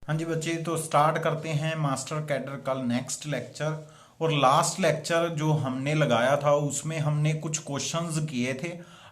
हाँ जी बच्चे, तो स्टार्ट करते हैं मास्टर कैडर का नेक्स्ट लेक्चर। और लास्ट लेक्चर जो हमने लगाया था उसमें हमने कुछ क्वेश्चंस किए थे।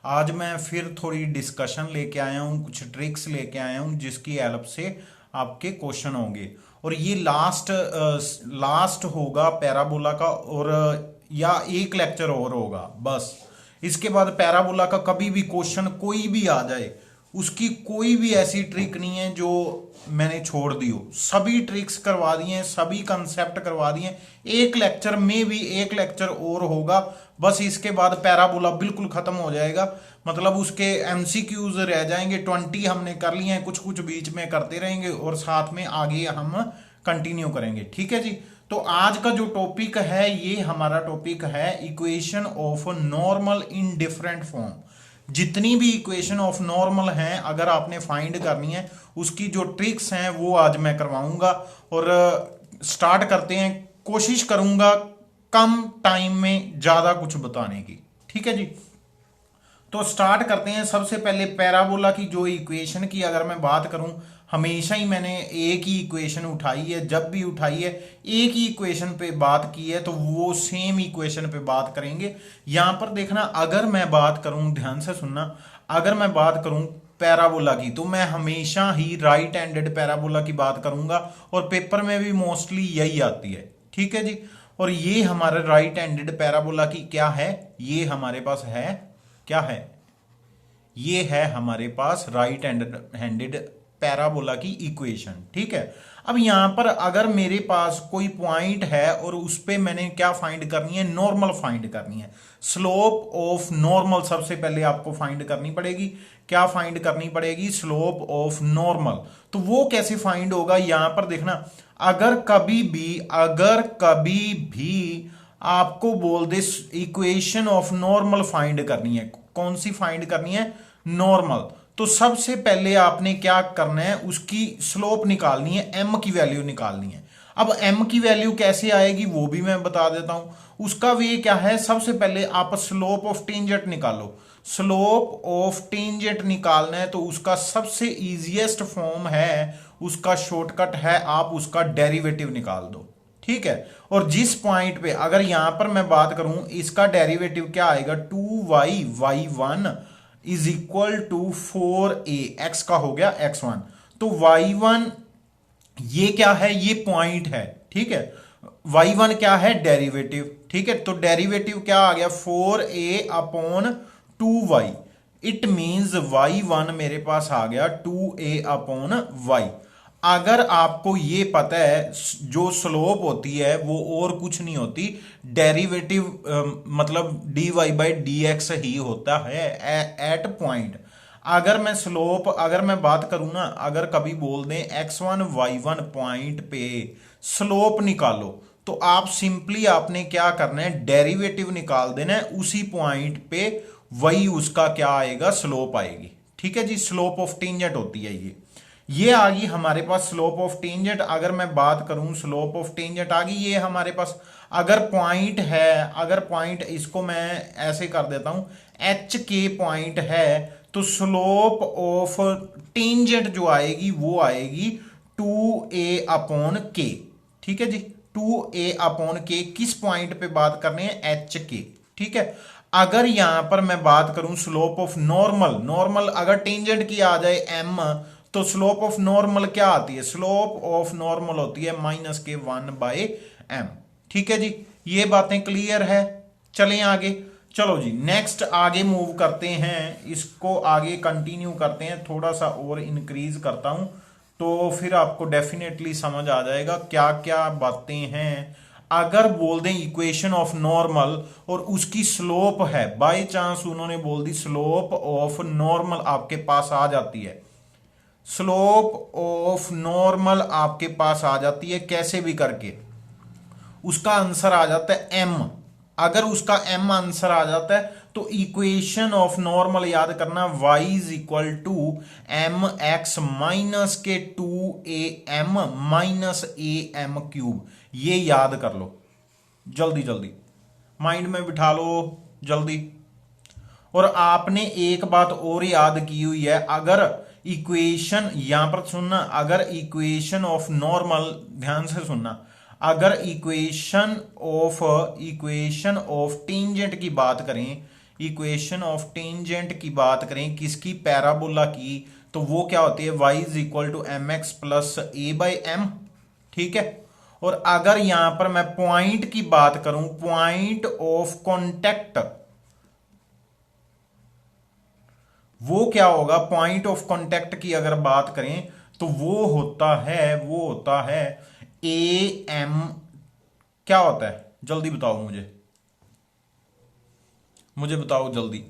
आज मैं फिर थोड़ी डिस्कशन लेके आया हूँ, कुछ ट्रिक्स लेके आया हूँ जिसकी हेल्प से आपके क्वेश्चन होंगे। और ये लास्ट होगा पैराबोला का, और या एक लेक्चर और होगा बस। इसके बाद पैराबोला का कभी भी क्वेश्चन कोई भी आ जाए, उसकी कोई भी ऐसी ट्रिक नहीं है जो मैंने छोड़ दी हो। सभी ट्रिक्स करवा दिए हैं, सभी कंसेप्ट करवा दिए हैं। एक लेक्चर में भी एक लेक्चर और होगा बस। इसके बाद पैराबोला बिल्कुल खत्म हो जाएगा, मतलब उसके एमसीक्यूज रह जाएंगे। 20 हमने कर लिए हैं, कुछ कुछ बीच में करते रहेंगे और साथ में आगे हम कंटिन्यू करेंगे। ठीक है जी। तो आज का जो टॉपिक है, ये हमारा टॉपिक है equation of normal in different form. जितनी भी इक्वेशन ऑफ नॉर्मल हैं, अगर आपने फाइंड करनी है, उसकी जो ट्रिक्स हैं वो आज मैं करवाऊंगा। और स्टार्ट करते हैं। कोशिश करूंगा कम टाइम में ज्यादा कुछ बताने की। ठीक है जी। तो स्टार्ट करते हैं। सबसे पहले पैराबोला की जो इक्वेशन की अगर मैं बात करूं, हमेशा ही मैंने एक ही इक्वेशन उठाई है। जब भी उठाई है एक ही इक्वेशन पे बात की है, तो वो सेम इक्वेशन पे बात करेंगे। यहां पर देखना, अगर मैं बात करूं, ध्यान से सुनना, अगर मैं बात करूं पैराबोला की, तो मैं हमेशा ही राइट हैंडेड पैराबोला की बात करूंगा। और पेपर में भी मोस्टली यही आती है। ठीक है जी। और ये हमारे राइट हैंडेड पैराबोला की क्या है, ये हमारे पास है, क्या है, ये है हमारे पास राइट हैंडेड पैराबोला की इक्वेशन। ठीक है। अब यहां पर अगर मेरे पास कोई पॉइंट है और उस पे मैंने क्या फाइंड करनी है, नॉर्मल फाइंड करनी है। स्लोप ऑफ नॉर्मल सबसे पहले आपको फाइंड करनी पड़ेगी। क्या फाइंड करनी पड़ेगी? Slope of normal. तो वो कैसे फाइंड होगा, यहां पर देखना, अगर कभी भी आपको बोल दे इक्वेशन ऑफ नॉर्मल फाइंड करनी है, कौन सी फाइंड करनी है? नॉर्मल। तो सबसे पहले आपने क्या करना है, उसकी स्लोप निकालनी है, एम की वैल्यू निकालनी है। अब एम की वैल्यू कैसे आएगी वो भी मैं बता देता हूं। उसका वे क्या है, सबसे पहले आप स्लोप ऑफ टेंजेंट निकालो। स्लोप ऑफ टेंजेंट निकालना है तो उसका सबसे इजीएस्ट फॉर्म है, उसका शॉर्टकट है, आप उसका डेरिवेटिव निकाल दो। ठीक है। और जिस पॉइंट पे, अगर यहां पर मैं बात करूं, इसका डेरिवेटिव क्या आएगा, 2y(y1) is equal to 4a, x का हो गया x1। तो y1 ये क्या है, ये पॉइंट है। ठीक है। y1 क्या है, डेरिवेटिव। ठीक है। तो डेरिवेटिव क्या आ गया, 4a/2y। इट मींस y1 मेरे पास आ गया 2a/y। अगर आपको ये पता है, जो स्लोप होती है वो और कुछ नहीं होती, डेरिवेटिव मतलब dy/dx ही होता है एट पॉइंट। अगर मैं बात करूं ना, अगर कभी बोल दें x1 y1 पॉइंट पे स्लोप निकालो, तो आप सिंपली आपने क्या करना है, डेरिवेटिव निकाल देना है उसी पॉइंट पे, वही उसका क्या आएगा, स्लोप आएगी। ठीक है जी। स्लोप ऑफ टेंजेंट होती है ये आ गई हमारे पास स्लोप ऑफ टेंजेंट। अगर मैं बात करूं, स्लोप ऑफ टेंजेंट आ गई ये हमारे पास। अगर पॉइंट है, अगर पॉइंट, इसको मैं ऐसे कर देता हूं, एच के पॉइंट है, तो स्लोप ऑफ टेंजेंट जो आएगी वो आएगी 2a/k। ठीक है जी। 2a/k किस पॉइंट पे बात करनी है, एच के। ठीक है। अगर यहां पर मैं बात करूं स्लोप ऑफ नॉर्मल अगर टेंजेंट की आ जाए m, तो स्लोप ऑफ नॉर्मल क्या आती है, स्लोप ऑफ नॉर्मल होती है -(1/m). ठीक है जी। ये बातें क्लियर है। चलें आगे। चलो जी, नेक्स्ट आगे मूव करते हैं, इसको आगे कंटिन्यू करते हैं। थोड़ा सा और इंक्रीज करता हूं तो फिर आपको डेफिनेटली समझ आ जाएगा क्या क्या बातें हैं। अगर बोल दें इक्वेशन ऑफ नॉर्मल और उसकी स्लोप है, बाय चांस उन्होंने बोल दी स्लोप ऑफ नॉर्मल आपके पास आ जाती है, स्लोप ऑफ नॉर्मल आपके पास आ जाती है, कैसे भी करके उसका आंसर आ जाता है m। अगर उसका m आंसर आ जाता है तो इक्वेशन ऑफ नॉर्मल याद करना, y is equal to mx minus के 2am माइनस am³। ये याद कर लो, जल्दी जल्दी माइंड में बिठा लो जल्दी। और आपने एक बात और याद की हुई है, अगर इक्वेशन यहां पर सुनना, अगर इक्वेशन ऑफ नॉर्मल, ध्यान से सुनना, अगर इक्वेशन ऑफ टेंजेंट की बात करें, इक्वेशन ऑफ टेंजेंट की बात करें किसकी, पैराबोला की, तो वो क्या होती है, y is equal to M X plus A by M. ठीक है, और अगर यहां पर मैं पॉइंट की बात करूं, पॉइंट ऑफ कॉन्टेक्ट, वो क्या होगा, पॉइंट ऑफ कॉन्टेक्ट की अगर बात करें तो वो होता है ए एम, क्या होता है, जल्दी बताओ मुझे बताओ जल्दी,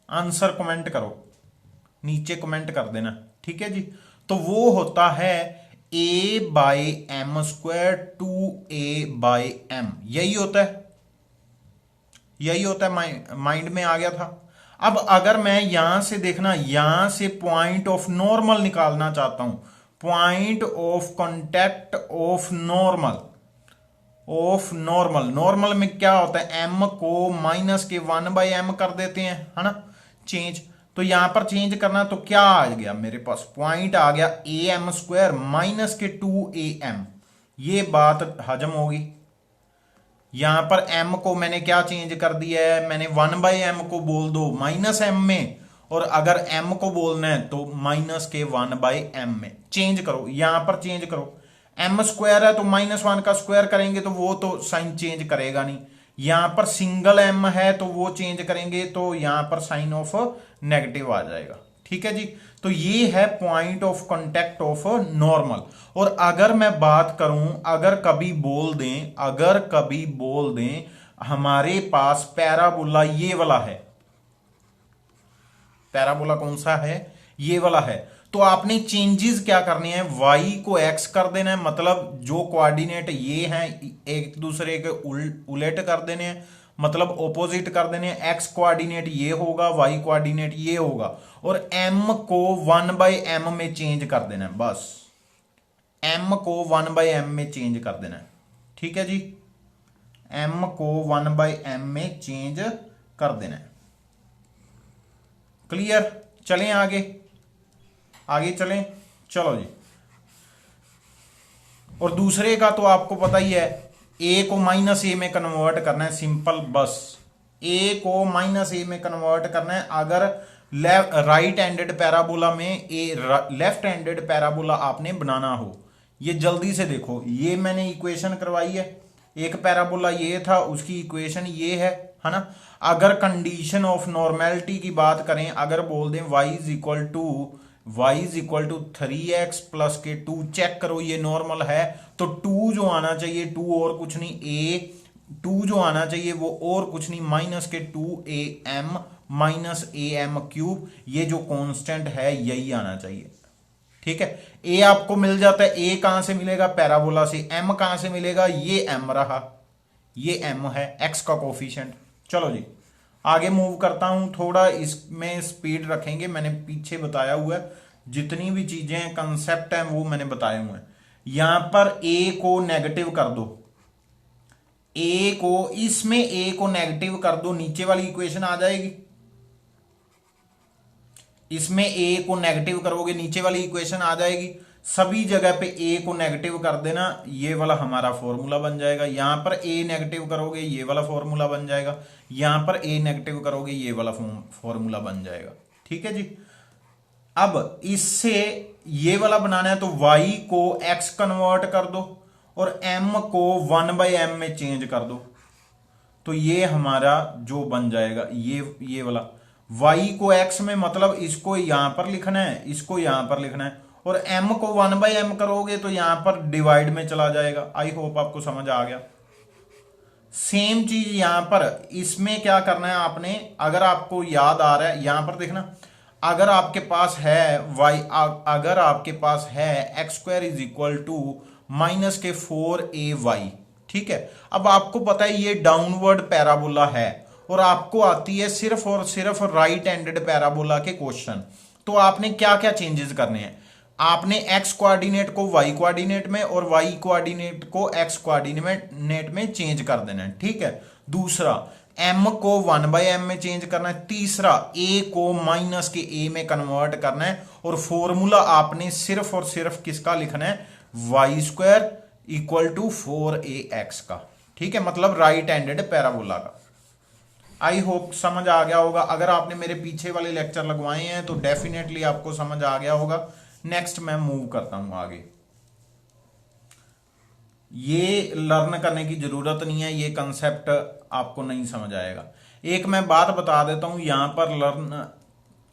आंसर कमेंट करो, नीचे कमेंट कर देना। ठीक है जी, तो वो होता है A by M square two A by M, यही होता है, माइंड में आ गया था। अब अगर मैं यहां से देखना, यहां से पॉइंट ऑफ नॉर्मल निकालना चाहता हूं, point of contact of normal में क्या होता है, एम को माइनस के 1/m कर देते हैं, है ना, चेंज। तो यहां पर चेंज करना, तो क्या आ गया मेरे पास, पॉइंट आ गया ए एम स्क्वायर माइनस के 2am, ये बात हजम होगी। यहां पर m को मैंने क्या चेंज कर दिया है, मैंने 1/m को बोल दो माइनस m में, और अगर m को बोलना है तो माइनस के 1/m में चेंज करो, यहां पर चेंज करो। m स्क्वायर है तो -1 का स्क्वायर करेंगे तो वो तो साइन चेंज करेगा नहीं, यहां पर सिंगल m है तो वो चेंज करेंगे तो यहां पर साइन ऑफ नेगेटिव आ जाएगा। ठीक है जी, तो ये है point of contact of normal. और अगर मैं बात करूं, अगर कभी बोल दें हमारे पास पैराबोला ये वाला है, पैराबोला कौन सा है, ये वाला है, तो आपने चेंजेस क्या करने हैं, y को x कर देना है, मतलब जो कोऑर्डिनेट ये हैं एक दूसरे के उलट कर देने हैं, मतलब ऑपोजिट कर देने हैं, x कोऑर्डिनेट ये होगा, y कोऑर्डिनेट ये होगा, और m को 1/m में चेंज कर देना है, बस m को 1/m में चेंज कर देना है। ठीक है जी, m को 1/m में चेंज कर देना है। क्लियर, चलें आगे चलें, चलो जी। और दूसरे का तो आपको पता ही है, a को -a में कन्वर्ट करना है, सिंपल, बस a को -a में कन्वर्ट करना है। अगर राइट हैंडेड पैराबोला में लेफ्ट हैंडेड पैराबोला आपने बनाना हो, ये जल्दी से देखो, ये मैंने इक्वेशन करवाई है, एक पैराबोला ये था, उसकी इक्वेशन ये है ना। अगर कंडीशन ऑफ नॉर्मेलिटी की बात करें, अगर बोल दें y is equal to 3x plus K 2, check करो ये नॉर्मल है, तो 2 जो आना चाहिए, 2 और कुछ नहीं, 2 जो आना चाहिए वो और कुछ नहीं, माइनस के 2am माइनस am क्यूब, ये जो कांस्टेंट है यही आना चाहिए। ठीक है, a आपको मिल जाता है, a कहां से मिलेगा, पैराबोला से, m कहां से मिलेगा, ये m रहा, ये m है, x का कोफिशिएंट। चलो जी, आगे मूव करता हूं, थोड़ा इसमें स्पीड रखेंगे, मैंने पीछे बताया हुआ है, जितनी भी चीजें कंसेप्ट हैं वो मैंने बताए हुए हैं। यहां पर a को नेगेटिव कर दो, इसमें a को नेगेटिव कर दो, नीचे वाली इक्वेशन आ जाएगी, इसमें a को नेगेटिव करोगे नीचे वाली इक्वेशन आ जाएगी, सभी जगह पे a को नेगेटिव कर देना, ये वाला हमारा फॉर्मूला बन जाएगा। यहां पर a नेगेटिव करोगे ये वाला फॉर्मूला बन जाएगा, यहां पर a नेगेटिव करोगे ये वाला फॉर्मूला बन जाएगा। ठीक है जी, अब इससे ये वाला बनाना है तो y को x कन्वर्ट कर दो और m को 1/m में चेंज कर दो, तो ये हमारा जो बन जाएगा ये वाला, y को x में, मतलब इसको यहां पर लिखना है, इसको यहां पर लिखना है, और m को 1/m करोगे तो यहां पर डिवाइड में चला जाएगा। आई होप आपको समझ आ गया। सेम चीज यहां पर, इसमें क्या करना है आपने, अगर आपको याद आ रहा है, यहां पर देखना, अगर आपके पास है अगर आपके पास है x² is equal to minus के 4ay, ठीक है। अब आपको पता है ये डाउनवर्ड पैराबोला है और आपको आती है सिर्फ और सिर्फ राइट हैंडेड पैराबोला के क्वेश्चन, तो आपने क्या क्या चेंजेस करने हैं, आपने x कोऑर्डिनेट को y कोऑर्डिनेट में और y कोऑर्डिनेट को x कोऑर्डिनेट में चेंज कर देना है। ठीक है, दूसरा m को 1/m में चेंज करना है, तीसरा a को माइनस के a में कन्वर्ट करना है, और फॉर्मूला आपने सिर्फ और सिर्फ किसका लिखना है, y² इक्वल टू 4ax का। ठीक है, मतलब राइट हैंडेड पैराबोला का। आई होप समझ आ गया होगा। अगर आपने मेरे पीछे वाले लेक्चर लगवाए हैं तो डेफिनेटली आपको समझ आ गया होगा। नेक्स्ट मैं मूव करता हूं आगे। ये लर्न करने की जरूरत नहीं है, ये कंसेप्ट आपको नहीं समझ आएगा। एक मैं बात बता देता हूं यहां पर लर्न,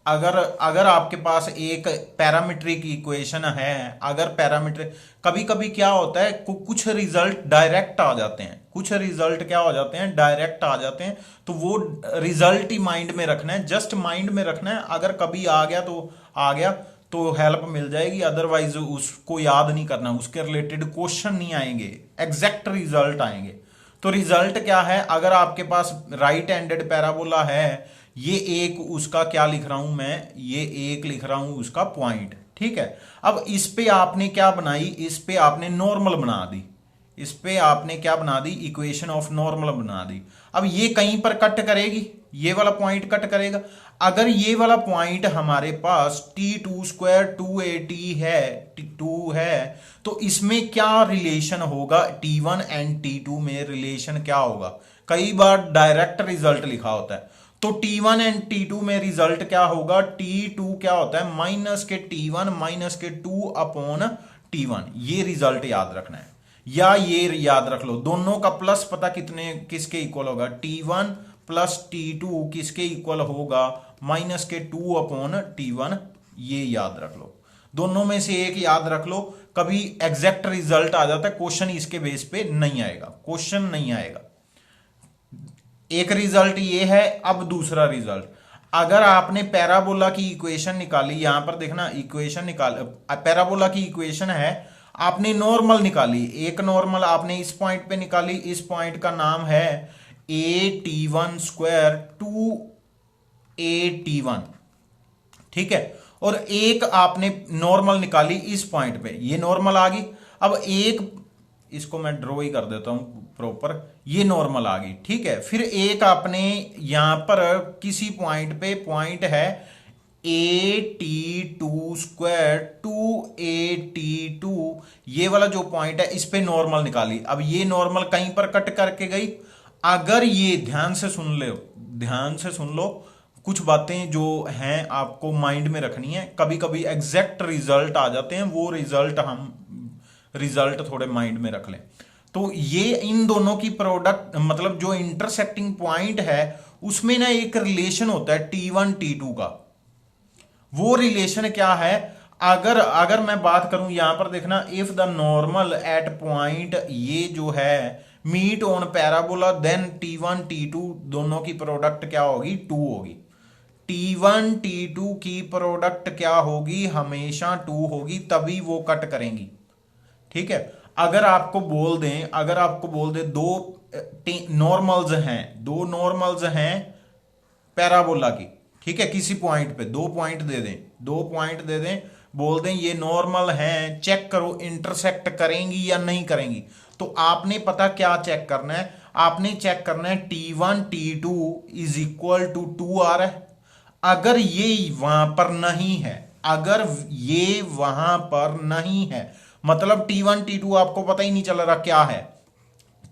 अगर आपके पास एक पैरामीट्रिक इक्वेशन है, अगर पैरामीट्रिक, कभी कभी क्या होता है कुछ रिजल्ट डायरेक्ट आ जाते हैं, कुछ रिजल्ट क्या हो जाते हैं, डायरेक्ट आ जाते हैं, तो वो रिजल्ट ही माइंड में रखना है, जस्ट माइंड में रखना है। अगर कभी आ गया तो आ गया, तो हेल्प मिल जाएगी, अदरवाइज उसको याद नहीं करना, उसके रिलेटेड क्वेश्चन नहीं आएंगे, एग्जैक्ट रिजल्ट आएंगे। तो रिजल्ट क्या है, अगर आपके पास राइट हैंडेड पैराबोला है, ये एक उसका क्या लिख रहा हूं मैं, ये एक लिख रहा हूं उसका पॉइंट। ठीक है, अब इस पे आपने क्या बनाई, इस पे आपने नॉर्मल बना दी, इस पे आपने क्या बना दी, इक्वेशन ऑफ नॉर्मल बना दी। अब ये कहीं पर कट करेगी, ये वाला पॉइंट कट करेगा। अगर ये वाला पॉइंट हमारे पास t² 2at है, 2 है, तो इसमें क्या रिलेशन होगा, t1 एंड t2 में रिलेशन क्या होगा। कई बार डायरेक्ट रिजल्ट लिखा होता है, तो t1 एंड t2 में रिजल्ट क्या होगा, t2 क्या होता है, माइनस के t1 माइनस के 2 अपॉन t1। ये रिजल्ट याद रखना है, या ये याद रख लो, दोनों का प्लस पता कितने किसके इक्वल होगा, t1 प्लस t2 किसके इक्वल होगा, माइनस के 2 अपॉन t1। ये याद रख लो, दोनों में से एक याद रख लो। कभी एग्जैक्ट रिजल्ट आ जाता है, क्वेश्चन इसके बेस पे नहीं आएगा, क्वेश्चन नहीं आएगा। एक रिजल्ट ये है। अब दूसरा रिजल्ट, अगर आपने पैराबोला की इक्वेशन निकाली, यहां पर देखना इक्वेशन निकाल, पैराबोला की इक्वेशन है, आपने नॉर्मल निकाली, एक नॉर्मल आपने इस पॉइंट पे निकाली, इस पॉइंट का नाम है at1² 2at1। ठीक है, और एक आपने नॉर्मल निकाली इस पॉइंट पे, ये नॉर्मल आ गई। अब एक, इसको मैं ड्रॉ ही कर देता हूं प्रॉपर, ये नॉर्मल आ गई। ठीक है, फिर एक आपने यहां पर किसी पॉइंट पे, पॉइंट है at2² 2at2, ये वाला जो पॉइंट है, इस पे नॉर्मल निकाली। अब ये नॉर्मल कहीं पर कट करके गई। अगर ये ध्यान से सुन लो, ध्यान से सुन लो, कुछ बातें जो हैं आपको माइंड में रखनी है, कभी कभी एग्जैक्ट रिजल्ट आ जाते हैं, वो रिजल्ट थोड़े माइंड में रख लें। तो ये इन दोनों की प्रोडक्ट, मतलब जो इंटरसेक्टिंग पॉइंट है उसमें ना एक रिलेशन होता है t1 t2 का। वो रिलेशन क्या है, अगर मैं बात करूं, यहां पर देखना, if the normal at point, ये जो है meet on parabola, then t1 t2 दोनों की प्रोडक्ट क्या होगी, 2 होगी। t1 t2 की प्रोडक्ट क्या होगी, हमेशा 2 होगी, तभी वो कट करेंगी। ठीक है, अगर आपको बोल दें दो नॉर्मल्स हैं पैराबोला की, ठीक है, किसी पॉइंट पे दो पॉइंट दे दें, बोल दें ये नॉर्मल हैं, चेक करो इंटरसेक्ट करेंगी या नहीं करेंगी। तो आपने पता क्या चेक करना है, आपने चेक करना है t1 t2 is equal to 2 आ रहा है। अगर ये वहां पर नहीं है, अगर ये वहां पर नहीं है, मतलब t1 t2 आपको पता ही नहीं चल रहा क्या है,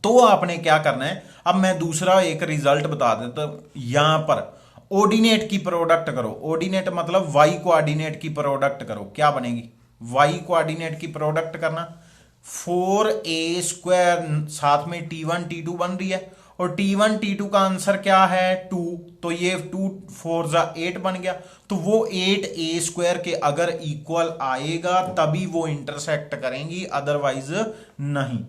तो आपने क्या करना है, अब मैं दूसरा एक रिजल्ट बता देता हूं। यहां पर ऑर्डिनेट की प्रोडक्ट करो, ऑर्डिनेट मतलब y कोऑर्डिनेट की प्रोडक्ट करो, क्या बनेगी, y कोऑर्डिनेट की प्रोडक्ट करना, 4a² साथ में t1 t2 बन रही है, और t1 t2 का आंसर क्या है, 2, तो ये 2 4 8 बन गया। तो वो 8a² के अगर इक्वल आएगा तभी वो इंटरसेक्ट करेंगी, अदरवाइज नहीं।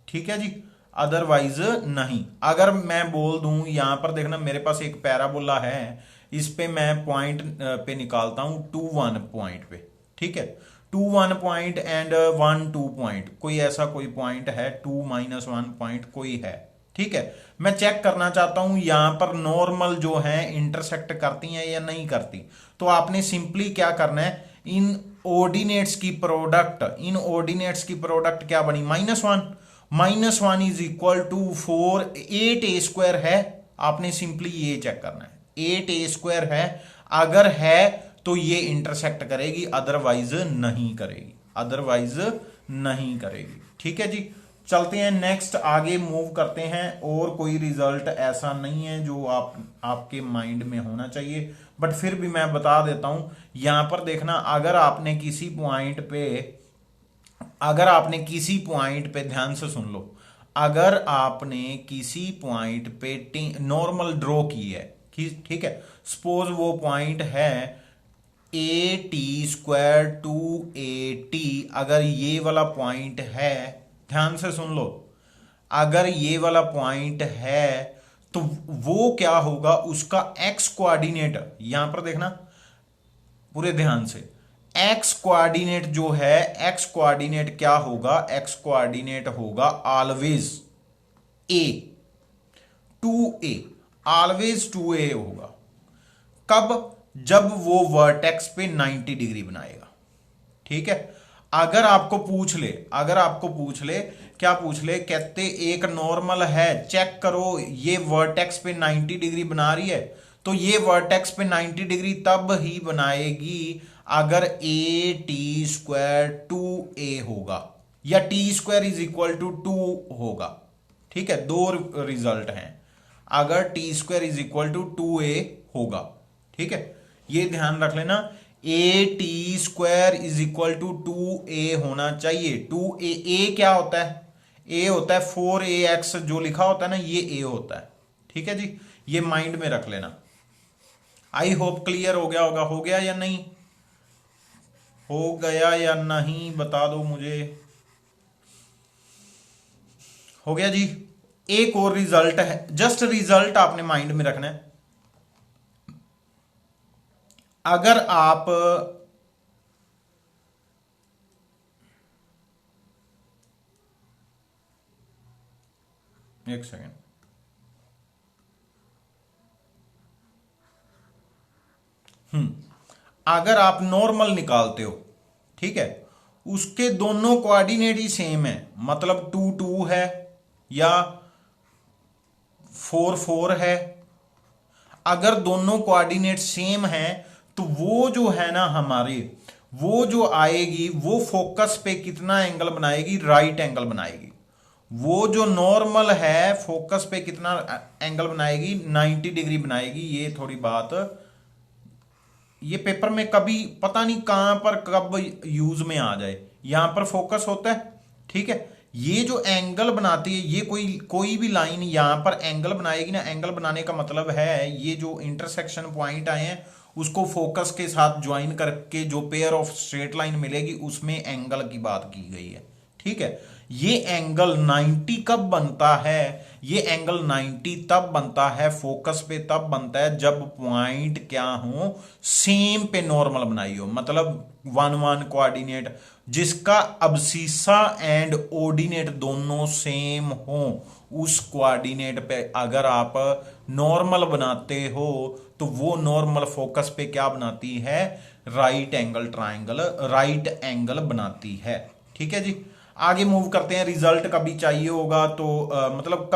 ठीक है जी, अदरवाइज नहीं। अगर मैं बोल दूं, यहां पर देखना मेरे पास एक पैराबोला है, इस पे मैं पॉइंट पे निकालता हूं 2 1 पॉइंट पे। ठीक है, 2 1 पॉइंट एंड 1 2 पॉइंट, कोई ऐसा कोई पॉइंट है, 2 -1 पॉइंट कोई है। ठीक है, मैं चेक करना चाहता हूं यहां पर नॉर्मल जो है इंटरसेक्ट करती हैं या नहीं करती। तो आपने सिंपली क्या करना है, इन ऑर्डिनेट्स की प्रोडक्ट क्या बनी, -1 इज इक्वल टू 4 8a² है, आपने सिंपली ये चेक करना है 8a² है, अगर है तो ये इंटरसेक्ट करेगी, अदरवाइज नहीं करेगी, अदरवाइज नहीं करेगी। ठीक है जी, चलते हैं नेक्स्ट, आगे मूव करते हैं। और कोई रिजल्ट ऐसा नहीं है जो आपके माइंड में होना चाहिए, बट फिर भी मैं बता देता हूं। यहां पर देखना, अगर आपने किसी पॉइंट पे ध्यान से सुन लो, अगर आपने किसी पॉइंट पे नॉर्मल ड्रॉ की है, ठीक है, सपोज वो पॉइंट है a² 2at, अगर ये वाला पॉइंट है, ध्यान से सुन लो, अगर ये वाला पॉइंट है तो वो क्या होगा, उसका x कोऑर्डिनेट, यहां पर देखना पूरे ध्यान से, x कोऑर्डिनेट जो है, x कोऑर्डिनेट क्या होगा, x कोऑर्डिनेट होगा always a, 2a, always 2a होगा। कब? जब वो वर्टेक्स पे 90 डिग्री बनाएगा। ठीक है, अगर आपको पूछ ले क्या पूछ ले, कहते एक नॉर्मल है, चेक करो ये वर्टेक्स पे 90 डिग्री बना रही है, तो ये वर्टेक्स पे 90 डिग्री तब ही बनाएगी अगर a² 2a होगा या t² = 2 होगा। ठीक है, दो रिजल्ट हैं, अगर t² = 2a होगा। ठीक है, ये ध्यान रख लेना, a² = 2a होना चाहिए। 2a, a क्या होता है, a होता है 4ax, जो लिखा होता है ना, ये a होता है। ठीक है जी, ये माइंड में रख लेना। आई होप क्लियर हो गया होगा, हो गया या नहीं, हो गया या नहीं बता दो मुझे। हो गया जी। एक और रिजल्ट है, जस्ट रिजल्ट आपने माइंड में रखना है। अगर आप एक सेकेंड, अगर आप नॉर्मल निकालते हो, ठीक है, उसके दोनों कोऑर्डिनेट ही सेम है, मतलब 2 2 है या 4 4 है, अगर दोनों कोऑर्डिनेट सेम है तो वो जो है ना हमारी, वो जो आएगी वो फोकस पे कितना एंगल बनाएगी, राइट एंगल बनाएगी। वो जो नॉर्मल है फोकस पे कितना एंगल बनाएगी, 90 डिग्री बनाएगी। ये थोड़ी बात, ये पेपर में कभी पता नहीं कहां पर कब यूज में आ जाए, यहां पर फोकस होता है। ठीक है, ये जो एंगल बनाती है, ये कोई भी लाइन यहां पर एंगल बनाएगी ना, एंगल बनाने का मतलब है ये जो इंटरसेक्शन पॉइंट आए हैं उसको फोकस के साथ ज्वाइन करके जो पेयर ऑफ स्ट्रेट लाइन मिलेगी उसमें एंगल की बात की गई है। ठीक है, ये एंगल 90 कब बनता है, ये एंगल 90 तब बनता है, फोकस पे तब बनता है जब पॉइंट क्या हो, सेम पे नॉर्मल बनाई हो, मतलब 1 1 कोऑर्डिनेट, जिसका अब्सिसा एंड ऑर्डिनेट दोनों सेम हो, उस कोऑर्डिनेट पे अगर आप नॉर्मल बनाते हो तो वो नॉर्मल फोकस पे क्या बनाती है, right angle triangle, right angle बनाती है। ठीक है जी, आगे मूव करते हैं। रिजल्ट कभी चाहिए होगा तो मतलब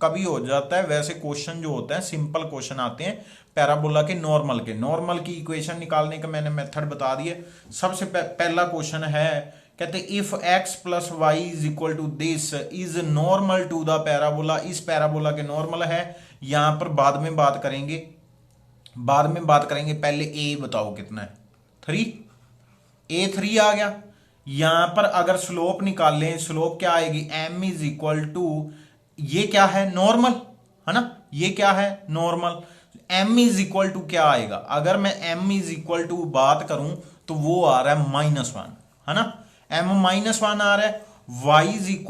कभी हो जाता है, वैसे क्वेश्चन जो होते हैं सिंपल क्वेश्चन आते हैं पैराबोला के, नॉर्मल की इक्वेशन निकालने का मैंने मेथड बता दिए। सबसे पहला क्वेश्चन है, कहते if x + y = this is normal to the parabola, इस पैराबोला के नॉर्मल है। यहां पर बाद में बात करेंगे, पहले a बताओ कितना है, 3, a 3 आ गया। यहां पर अगर स्लोप निकाल लें, स्लोप क्या आएगी, m = ये क्या है, नॉर्मल है ना, ये क्या है, नॉर्मल। m = क्या आएगा, अगर मैं m = बात करूं तो वो आ रहा है -1, है ना, m -1 आ रहा है। y =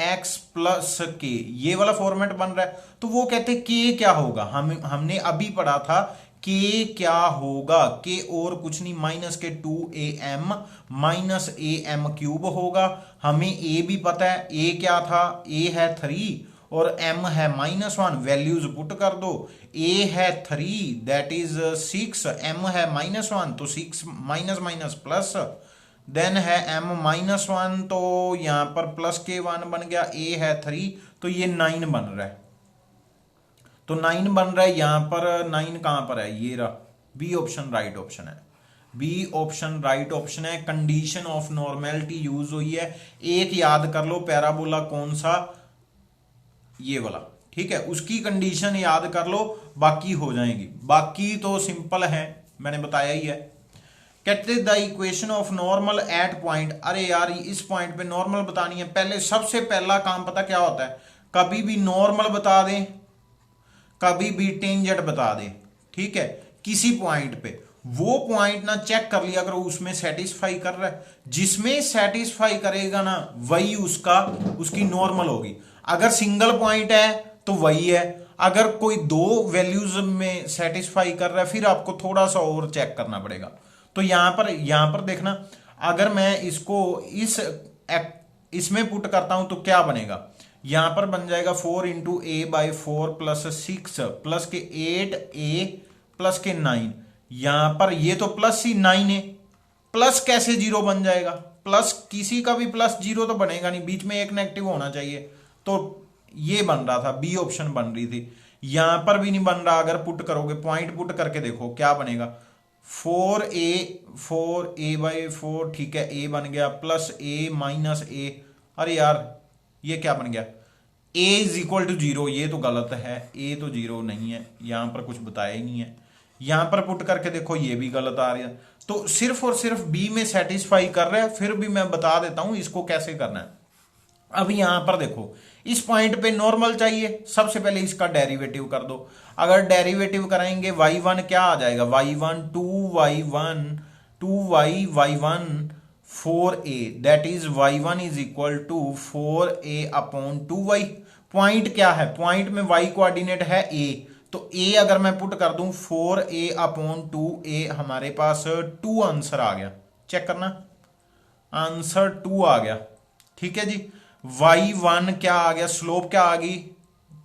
-x + k, ये वाला फॉर्मेट बन रहा है। तो वो कहते हैं k क्या होगा, हमने अभी पढ़ा था k क्या होगा, k और कुछ नहीं -2am -am³ होगा। हमें a भी पता है, a क्या था, a है 3 और m है -1, वैल्यूज पुट कर दो। a है 3 दैट इज 6, m है -1 तो 6 माइनस प्लस, देन है m -1 तो यहां पर प्लस के 1 बन गया, a है 3 तो ये 9 बन रहा है। तो 9 बन रहा है यहां पर। 9 कहां पर है, ये रहा, बी ऑप्शन राइट ऑप्शन है। बी ऑप्शन राइट ऑप्शन है। कंडीशन ऑफ नॉर्मेलिटी यूज हुई है। एक याद कर लो, पैराबोला कौन सा, ये वाला, ठीक है, उसकी कंडीशन याद कर लो, बाकी हो जाएगी। बाकी तो सिंपल है, मैंने बताया ही है। कहते the equation of normal at point, अरे यार इस पॉइंट पे नॉर्मल बतानी है। पहले सबसे पहला काम पता क्या होता है, कभी भी नॉर्मल बता दें, कभी भी टेंजेंट बता दें, ठीक है, किसी पॉइंट पे। वो पॉइंट ना चेक कर लिया करो उसमें सेटिस्फाई कर रहा है, जिसमें सेटिस्फाई करेगा ना वही उसकी नॉर्मल होगी। अगर सिंगल पॉइंट है तो वही है, अगर कोई दो वैल्यूज में सेटिस्फाई कर रहा है फिर आपको थोड़ा सा और चेक करना पड़ेगा। तो यहां पर देखना, अगर मैं इसको इसमें पुट करता हूं तो क्या बनेगा, यहां पर बन जाएगा 4 into A by 4 plus 6 plus के 8 ए प्लस के 9। यहां पर ये तो प्लस ही 9 है, प्लस कैसे जीरो बन जाएगा, प्लस किसी का भी प्लस जीरो तो बनेगा नहीं, बीच में एक नेगेटिव होना चाहिए। तो ये बन रहा था, बी ऑप्शन बन रही थी, यहां पर भी नहीं बन रहा। अगर पुट करोगे, पॉइंट पुट करके देखो क्या बनेगा, 4a बाई 4, ठीक है, ए बन गया, प्लस ए माइनस ए, अरे यार ये क्या बन गया, a इज इक्वल टू 0, ये तो गलत है, a तो 0 नहीं है, यहां पर कुछ बताया ही नहीं है। यहां पर पुट करके देखो ये भी गलत आ रहा है। तो सिर्फ और सिर्फ b में सेटिस्फाई कर रहा है। फिर भी मैं बता देता हूं इसको कैसे करना है। अब यहां पर देखो, इस पॉइंट पे नॉर्मल चाहिए, सबसे पहले इसका डेरिवेटिव कर दो। अगर डेरिवेटिव कराएंगे y1 क्या आ जाएगा, y1 2y1 4a, that is y1 is equal to 4a upon 2y। Point क्या है, पॉइंट में y कोऑर्डिनेट है a, तो a अगर मैं पुट कर दूं 4a अपॉन 2a, हमारे पास 2 आंसर आ गया। चेक करना, आंसर 2 आ गया, ठीक है जी। y1 क्या आ गया, स्लोप क्या आ गई,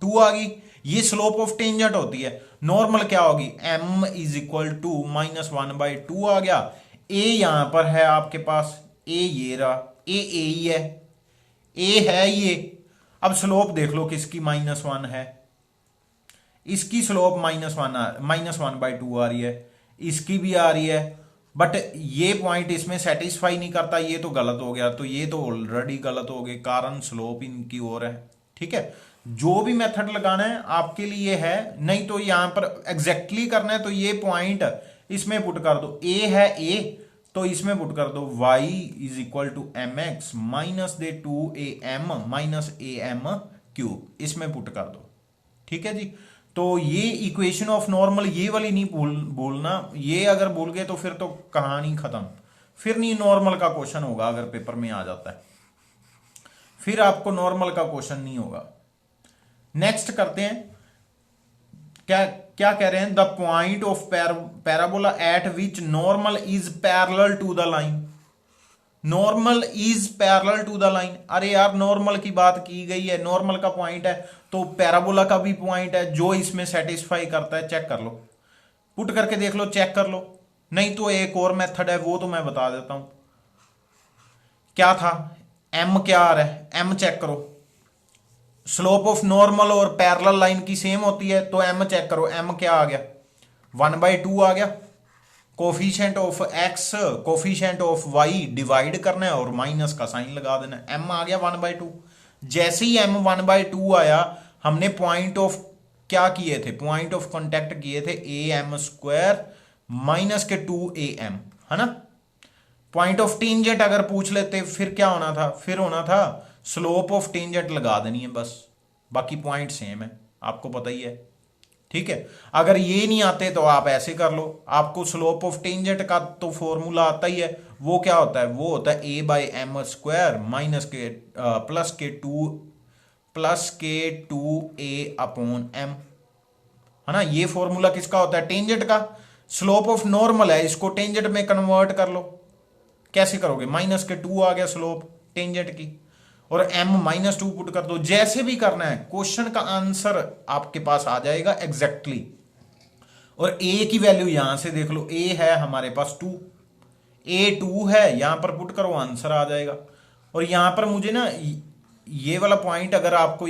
2 आ गई। ये स्लोप ऑफ टेंजेंट होती है। नॉर्मल क्या होगी, m इज इक्वल टू -1/2 आ गया। a यहां पर है आपके पास, a ये रहा, a ही है, a है ये। अब स्लोप देख लो किसकी -1 है, इसकी स्लोप -1/2 आ रही है, इसकी भी आ रही है, बट ये पॉइंट इसमें सेटिस्फाई नहीं करता, ये तो गलत हो गया। तो ये तो ऑलरेडी गलत हो गए, कारण स्लोप इनकी ओर है, ठीक है। जो भी मेथड लगाना है आपके लिए है, नहीं तो यहां पर एग्जैक्टली करना है तो ये पॉइंट इसमें पुट कर दो, a है a, तो इसमें पुट कर दो y is equal to mx minus दे 2am माइनस am क्यूब, इसमें पुट कर दो, ठीक है जी। तो ये इक्वेशन ऑफ नॉर्मल, ये वाली नहीं भूलना, ये अगर भूल गए तो फिर तो कहानी खत्म, फिर नहीं नॉर्मल का क्वेश्चन होगा। अगर पेपर में आ जाता है फिर आपको नॉर्मल का क्वेश्चन नहीं होगा। नेक्स्ट करते हैं, क्या क्या कह रहे हैं, the point of parabola at which normal is parallel to the line. Normal is parallel to the line, अरे यार नॉर्मल की बात की गई है, नॉर्मल का पॉइंट है तो पैराबोला का भी पॉइंट है जो इसमें सेटिस्फाई करता है। चेक कर लो, पुट करके देख लो, चेक कर लो, नहीं तो एक और मेथड है वो तो मैं बता देता हूं। क्या था, m क्या आ रहा है, m चेक करो, स्लोप ऑफ नॉर्मल और पैरेलल लाइन की सेम होती है, तो m चेक करो, m क्या आ गया, 1/2 आ गया। Coefficient of x coefficient of y divide करना है और माइनस का साइन लगा देना है, m आ गया 1/2। जैसे ही m 1/2 आया, हमने पॉइंट ऑफ क्या किए थे, पॉइंट ऑफ कांटेक्ट किए थे am² माइनस के 2am, है ना। पॉइंट ऑफ टेंजेंट अगर पूछ लेते फिर क्या होना था, फिर होना था स्लोप ऑफ टेंजेंट लगा देनी है बस, बाकी पॉइंट सेम है, आपको पता ही है, ठीक है। अगर ये नहीं आते तो आप ऐसे कर लो, आपको स्लोप ऑफ टेंजेंट का तो फॉर्मूला आता ही है, वो क्या होता है, वो होता है a/m² माइनस के प्लस के 2a अपॉन m, है ना। ये फॉर्मूला किसका होता है, टेंजेंट का। स्लोप ऑफ नॉर्मल है, इसको टेंजेंट में कन्वर्ट कर लो, कैसे करोगे, -2 आ गया स्लोप टेंजेंट की, और m -2 पुट कर दो। जैसे भी करना है, क्वेश्चन का आंसर आपके पास आ जाएगा एग्जैक्टली। और a की वैल्यू यहां से देख लो, a है हमारे पास 2, a 2 है, यहां पर पुट करो आंसर आ जाएगा। और यहां पर मुझे ना ये वाला पॉइंट अगर आपको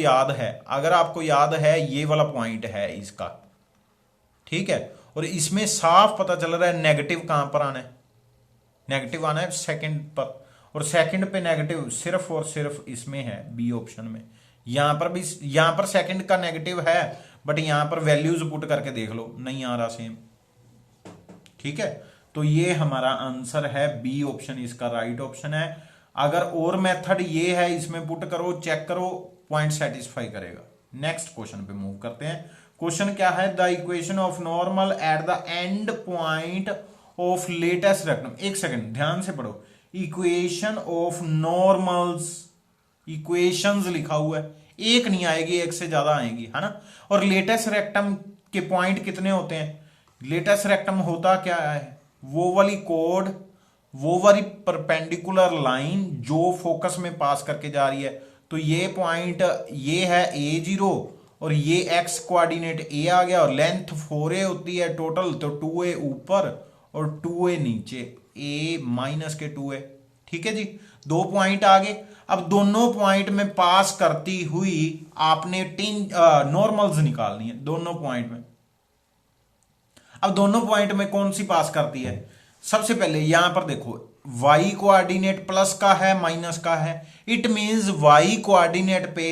याद है, ये वाला पॉइंट है इसका, ठीक है। और इसमें साफ पता चल रहा है नेगेटिव कहां पर आना है, नेगेटिव आना है सेकंड पर, और सेकंड पे नेगेटिव सिर्फ और सिर्फ इसमें है बी ऑप्शन में। यहां पर भी, यहां पर सेकंड का नेगेटिव है, बट यहां पर वैल्यूज पुट करके देख लो, नहीं आ रहा सेम, ठीक है। तो ये हमारा आंसर है बी ऑप्शन, इसका राइट ऑप्शन है। अगर और मेथड ये है, इसमें पुट करो, चेक करो, पॉइंट सेटिस्फाई करेगा। नेक्स्ट क्वेश्चन पे मूव करते हैं। क्वेश्चन क्या है, the equation of normal at the end point of latus rectum. एक सेकंड ध्यान से पढ़ो, इक्वेशन ऑफ नॉर्मल्स, इक्वेशंस लिखा हुआ है, एक नहीं आएगी, एक से ज्यादा आएगी, है ना। और लेटेस्ट रेक्टम के पॉइंट कितने होते हैं? लेटेस्ट रेक्टम होता क्या है, वो वाली कोड, वो वाली परपेंडिकुलर लाइन जो फोकस में पास करके जा रही है। तो ये पॉइंट ये है A0 और ये x कोऑर्डिनेट A आ गया, और लेंथ 4a होती है टोटल, तो 2a ऊपर और 2a नीचे, a माइनस के 2a, ठीक है जी। दो पॉइंट आ गए। अब दोनों पॉइंट में पास करती हुई आपने नॉर्मल्स निकालनी है दोनों पॉइंट में। अब दोनों पॉइंट में कौन सी पास करती है? सबसे पहले यहां पर देखो, y कोऑर्डिनेट प्लस का है माइनस का है, इट मींस y कोऑर्डिनेट पे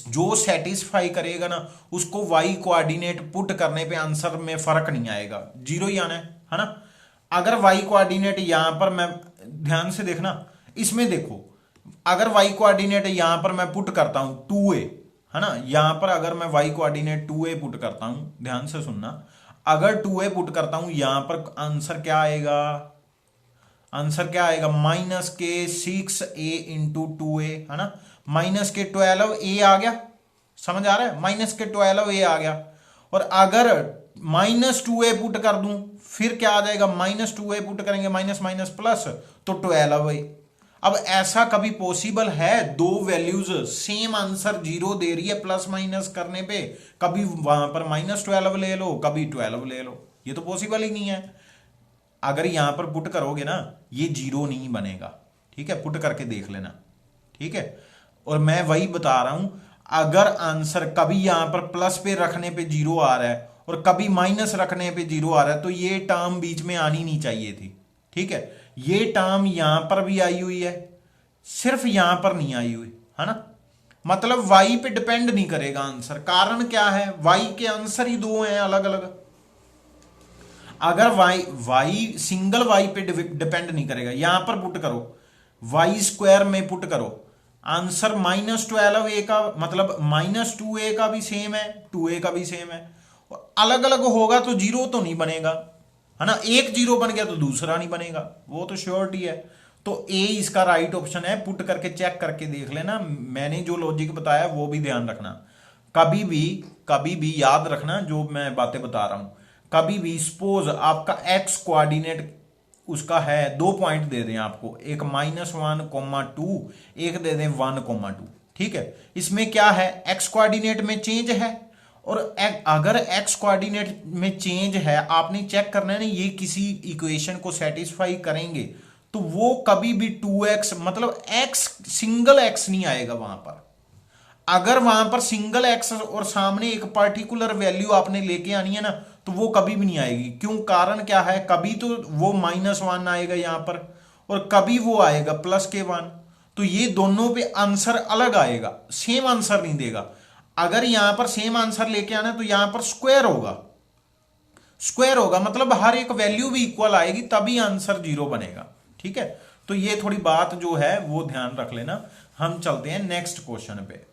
जो सेटिस्फाई करेगा ना, उसको y कोऑर्डिनेट पुट करने पे आंसर में फर्क नहीं आएगा, जीरो ही आना है ना। अगर y कोऑर्डिनेट यहां पर, मैं ध्यान से देखना, इसमें देखो, अगर y कोऑर्डिनेट यहां पर मैं पुट करता हूं 2a, है ना, यहां पर अगर मैं y कोऑर्डिनेट 2a पुट करता हूं, ध्यान से सुनना, अगर 2a पुट करता हूं यहां पर, आंसर क्या आएगा? आंसर क्या आएगा? माइनस के 6a इंटू 2a, है ना, माइनस के 12a आ गया, समझ आ रहा है, माइनस के 12a आ गया। और अगर माइनस 2a पुट कर दूं, फिर क्या आ जाएगा? माइनस 2a पुट करेंगे, माइनस माइनस प्लस, तो 12a। अब ऐसा कभी पॉसिबल है दो वैल्यूज सेम आंसर जीरो दे रही है प्लस माइनस करने पे, कभी वहां पर माइनस 12 ले लो, कभी 12 ले लो, ये तो पॉसिबल ही नहीं है। अगर यहां पर पुट करोगे ना, ये जीरो नहीं बनेगा, ठीक है, पुट करके देख लेना, ठीक है। और मैं वही बता रहा हूं, अगर आंसर कभी यहां पर प्लस पे रखने पे जीरो आ रहा है और कभी माइनस रखने पे जीरो आ रहा है, तो ये टर्म बीच में आनी नहीं चाहिए थी, ठीक है। ये टर्म यहां पर भी आई हुई है, सिर्फ यहां पर नहीं आई हुई, है ना, मतलब y पे डिपेंड नहीं करेगा आंसर। कारण क्या है? y के आंसर ही दो हैं अलग अलग। अगर y सिंगल y पे डिपेंड नहीं करेगा, यहां पर पुट करो, y स्क्वायर में पुट करो, आंसर -12a का, मतलब -2a का भी सेम है, 2a का भी सेम है। अलग अलग होगा तो जीरो तो नहीं बनेगा, है ना, एक जीरो बन गया तो दूसरा नहीं बनेगा, वो तो श्योरिटी है। तो ए इसका राइट ऑप्शन है, पुट करके चेक करके देख लेना। मैंने जो लॉजिक बताया वो भी ध्यान रखना, कभी भी याद रखना जो मैं बातें बता रहा हूं। कभी भी सपोज आपका एक्स कोऑर्डिनेट उसका है, 2 पॉइंट दे दें आपको, एक -1,2, एक दे दें 1,2, ठीक है। इसमें क्या है, एक्स कोऑर्डिनेट में चेंज है, और अगर एक्स कोऑर्डिनेट में चेंज है, आपने चेक करना है ना, ये किसी इक्वेशन को सेटिस्फाई करेंगे, तो वो कभी भी 2x, मतलब x सिंगल x नहीं आएगा वहां पर। अगर वहां पर सिंगल x और सामने एक पर्टिकुलर वैल्यू आपने लेके आनी है ना, तो वो कभी भी नहीं आएगी। क्यों? कारण क्या है, कभी तो वो -1 आएगा यहां पर, और कभी वो आएगा +1, तो ये दोनों पे आंसर अलग आएगा, सेम आंसर नहीं देगा। अगर यहां पर सेम आंसर लेके आना तो यहां पर स्क्वायर होगा, मतलब हर एक वैल्यू भी इक्वल आएगी, तभी आंसर जीरो बनेगा, ठीक है। तो ये थोड़ी बात जो है वो ध्यान रख लेना। हम चलते हैं नेक्स्ट क्वेश्चन पे।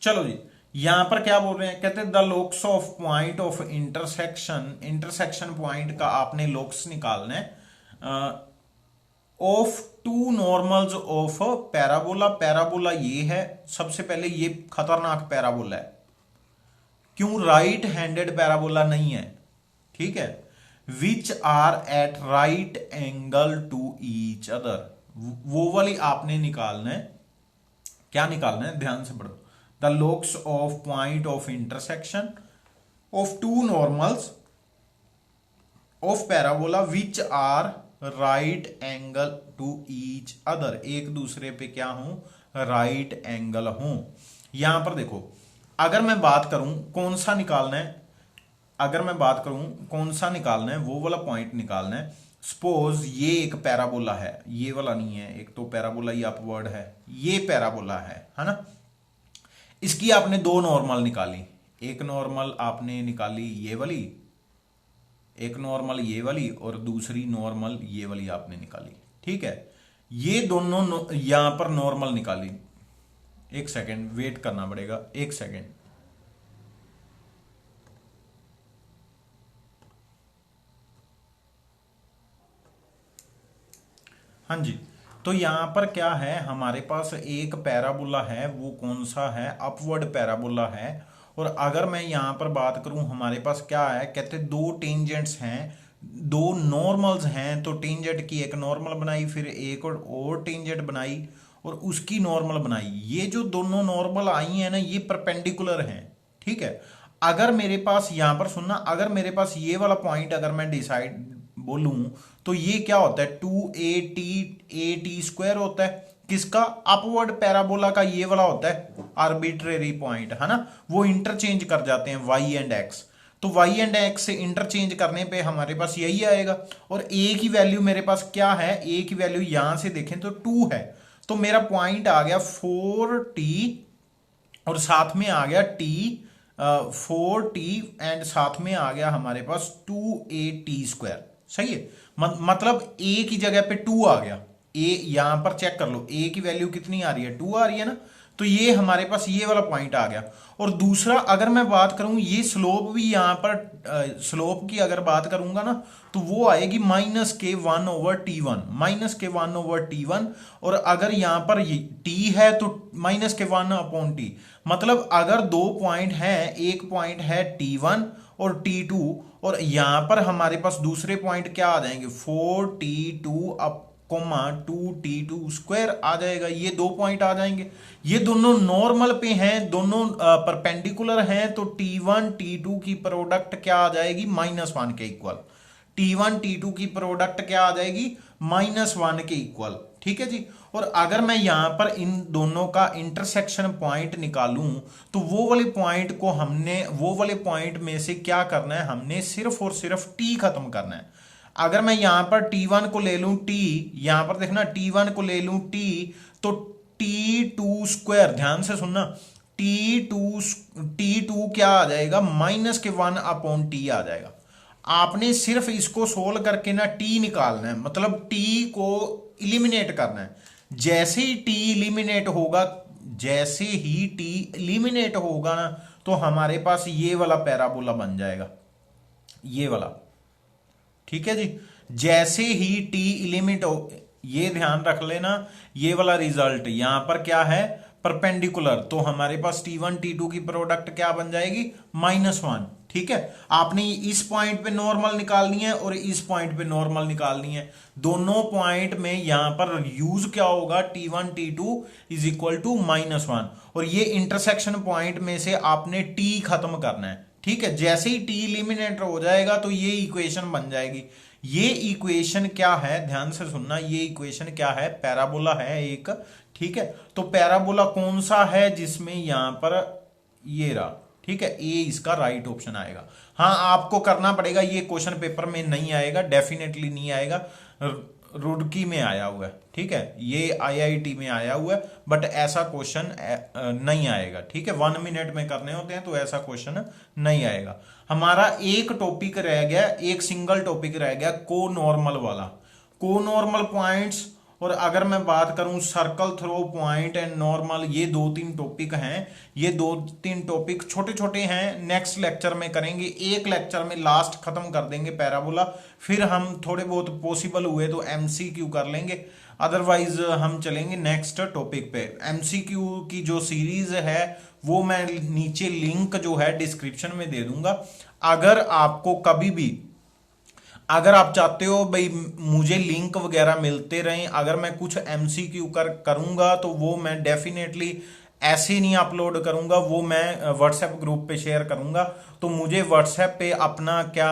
चलो जी, यहां पर क्या बोल रहे हैं, कहते हैं the locus of point of intersection point का आपने लोक्स निकालना है ऑफ 2 नॉर्मल्स ऑफ पैराबोला ये है, सबसे पहले ये खतरनाक पैराबोला है। क्यों? राइट हैंडेड पैराबोला नहीं है, ठीक है, which are at right angle to each other, वो वाली आपने निकालना है। क्या निकालना है? ध्यान से पढ़ो, the locus of point of intersection of 2 normals of parabola which are right angle to each other, एक दूसरे पे क्या हूं, राइट एंगल हूं। यहां पर देखो, अगर मैं बात करूं कौन सा निकालना है, अगर मैं बात करूं कौन सा निकालना है, वो वाला पॉइंट निकालना है। सपोज ये एक पैराबोला है, ये वाला नहीं है, एक तो पैराबोला ही अपवर्ड है, ये पैराबोला है ना। इसकी आपने दो नॉर्मल निकाली, एक नॉर्मल आपने निकाली ये वाली, एक नॉर्मल ये वाली, और दूसरी नॉर्मल ये वाली आपने निकाली। ठीक है, ये दोनों यहां पर नॉर्मल निकाली। एक सेकेंड वेट करना पड़ेगा, एक सेकेंड। हाँ जी, तो यहां पर क्या है, हमारे पास एक पैराबोला है, वो कौन सा है, अपवर्ड पैराबोला है। और अगर मैं यहां पर बात करूं, हमारे पास क्या है, कहते दो टेंजेंट्स हैं, दो नॉर्मल्स हैं। तो टेंजेंट की एक नॉर्मल बनाई, फिर एक और टेंजेंट बनाई, और उसकी नॉर्मल बनाई। ये जो दोनों नॉर्मल आई हैं ना, ये परपेंडिकुलर हैं। ठीक है, अगर मेरे पास यहां पर सुनना, अगर मेरे पास ये वाला पॉइंट अगर मैं डिसाइड बोलूं, तो ये क्या होता है, 2AT स्क्वायर होता है। किसका, अपवर्ड पैराबोला का ये वाला होता है आर्बिट्रेरी पॉइंट, है ना। वो इंटरचेंज कर जाते हैं y एंड x, तो y एंड x से इंटरचेंज करने पे हमारे पास यही आएगा। और a की वैल्यू मेरे पास क्या है, a की वैल्यू यहां से देखें तो 2 है, तो मेरा पॉइंट आ गया 4t, और साथ में आ गया t, 4t, एंड साथ में आ गया हमारे पास 2AT स्क्वायर। सही है, मतलब a की जगह पे 2 आ गया। a यहां पर चेक कर लो, a की वैल्यू कितनी आ रही है, 2 आ रही है ना। तो ये हमारे पास ये वाला पॉइंट आ गया। और दूसरा अगर मैं बात करूं, ये स्लोप भी यहां पर, स्लोप की अगर बात करूंगा ना, तो वो आएगी -k1/t1, -k1/t1। और अगर यहां पर t है तो -k1/t, मतलब अगर दो पॉइंट हैं, एक पॉइंट है t1 और t2, और यहां पर हमारे पास दूसरे पॉइंट क्या आ जाएंगे, 4t2 अप 2t2 स्क्वायर आ जाएगा। ये दो पॉइंट आ जाएंगे, ये दोनों नॉर्मल पे हैं, दोनों परपेंडिकुलर हैं, तो t1 t2 की प्रोडक्ट क्या आ जाएगी, -1 के इक्वल। t1 t2 की प्रोडक्ट क्या आ जाएगी, -1 के इक्वल। ठीक है जी। और अगर मैं यहां पर इन दोनों का इंटरसेक्शन पॉइंट निकालूं, तो वो वाले पॉइंट को हमने, वो वाले पॉइंट में से क्या करना है, हमने सिर्फ और सिर्फ t खत्म करना है। अगर मैं यहां पर t1 को ले लूं t, यहां पर देखना t1 को ले लूं t, तो t2 स्क्वायर, ध्यान से सुनना, t2 क्या आ जाएगा, -1/t आ जाएगा। आपने सिर्फ इसको सोल्व करके ना t निकालना है, मतलब t को इलिमिनेट करना है। जैसे ही t इलिमिनेट होगा, जैसे ही t इलिमिनेट होगा ना, तो हमारे पास ये वाला पैराबोला बन जाएगा, ये वाला। ठीक है जी, जैसे ही t इलिमिट हो, ये ध्यान रख लेना, ये वाला रिजल्ट यहां पर क्या है, परपेंडिकुलर, तो हमारे पास t1 t2 की प्रोडक्ट क्या बन जाएगी, -1। ठीक है, आपने इस पॉइंट पे नॉर्मल निकालनी है और इस पॉइंट पे नॉर्मल निकालनी है। दोनों पॉइंट में यहां पर यूज क्या होगा, t1 t2 is equal to -1, और ये इंटरसेक्शन पॉइंट में से आपने t खत्म करना है। ठीक है, जैसे ही t एलिमिनेट हो जाएगा तो ये इक्वेशन बन जाएगी। ये इक्वेशन क्या है, ध्यान से सुनना, ये इक्वेशन क्या है, पैराबोला है एक। ठीक है, तो पैराबोला कौन सा है, जिसमें यहां पर ये रहा। ठीक है, ए इसका राइट ऑप्शन आएगा। हाँ, आपको करना पड़ेगा, ये क्वेश्चन पेपर में नहीं आएगा, डेफिनेटली नहीं आएगा, रुड़की में आया हुआ है। ठीक है, ये आईआईटी में आया हुआ है, बट ऐसा क्वेश्चन नहीं आएगा। ठीक है, 1 मिनट में करने होते हैं, तो ऐसा क्वेश्चन नहीं आएगा। हमारा एक टॉपिक रह गया, एक सिंगल टॉपिक रह गया, को नॉर्मल वाला, को नॉर्मल पॉइंट्स। और अगर मैं बात करूं circle, through, point and normal, ये 2-3 टॉपिक हैं। ये 2-3 टॉपिक छोटे छोटे हैं, नेक्स्ट लेक्चर में करेंगे, एक लेक्चर में लास्ट खत्म कर देंगे पैराबोला। फिर हम थोड़े बहुत पॉसिबल हुए तो एमसीक्यू कर लेंगे, अदरवाइज हम चलेंगे नेक्स्ट टॉपिक पे। एमसीक्यू की जो सीरीज है वो मैं नीचे लिंक जो है डिस्क्रिप्शन में दे दूंगा। अगर आपको कभी भी, अगर आप चाहते हो भाई मुझे लिंक वगैरह मिलते रहें, अगर मैं कुछ एमसीक्यू करूंगा तो वो मैं डेफिनेटली ऐसे नहीं अपलोड करूंगा, वो मैं व्हाट्सएप ग्रुप पे शेयर करूंगा। तो मुझे व्हाट्सएप पे अपना क्या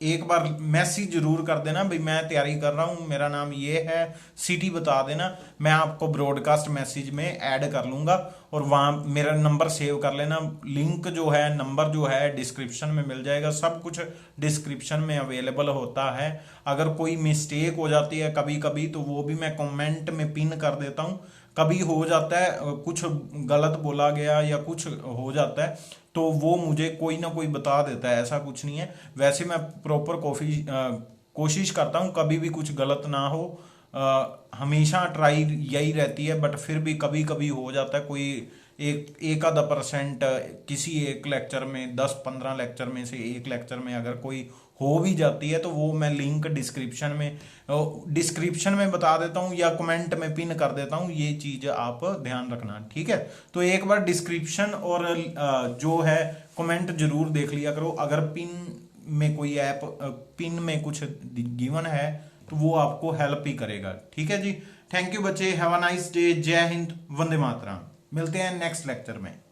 एक बार मैसेज जरूर कर देना भाई मैं तैयारी कर रहा हूँ, मेरा नाम ये है, सिटी बता देना, मैं आपको ब्रॉडकास्ट मैसेज में ऐड कर लूंगा और वहाँ मेरा नंबर सेव कर लेना। लिंक जो है, नंबर जो है डिस्क्रिप्शन में मिल जाएगा, सब कुछ डिस्क्रिप्शन में अवेलेबल होता है। अगर कोई मिस्टेक हो जाती है कभी कभी तो वो भी मैं कमेंट में पिन कर देता हूँ। कभी हो जाता है कुछ गलत बोला गया या कुछ हो जाता है तो वो मुझे कोई ना कोई बता देता है, ऐसा कुछ नहीं है। वैसे मैं प्रॉपर कोशिश करता हूँ कभी भी कुछ गलत ना हो। हमेशा ट्राई यही रहती है, बट फिर भी कभी कभी हो जाता है कोई एक आधा परसेंट किसी एक लेक्चर में, 10-15 लेक्चर में से एक लेक्चर में अगर कोई हो भी जाती है तो वो मैं लिंक डिस्क्रिप्शन में बता देता हूँ या कमेंट में पिन कर देता हूँ। ये चीज आप ध्यान रखना, ठीक है। तो एक बार डिस्क्रिप्शन और जो है कमेंट जरूर देख लिया करो। अगर पिन में कुछ गिवन है तो वो आपको हेल्प ही करेगा, ठीक है जी। थैंक यू बच्चे, हैव अ नाइस डे, जय हिंद, वंदे मातरम। मिलते हैं नेक्स्ट लेक्चर में।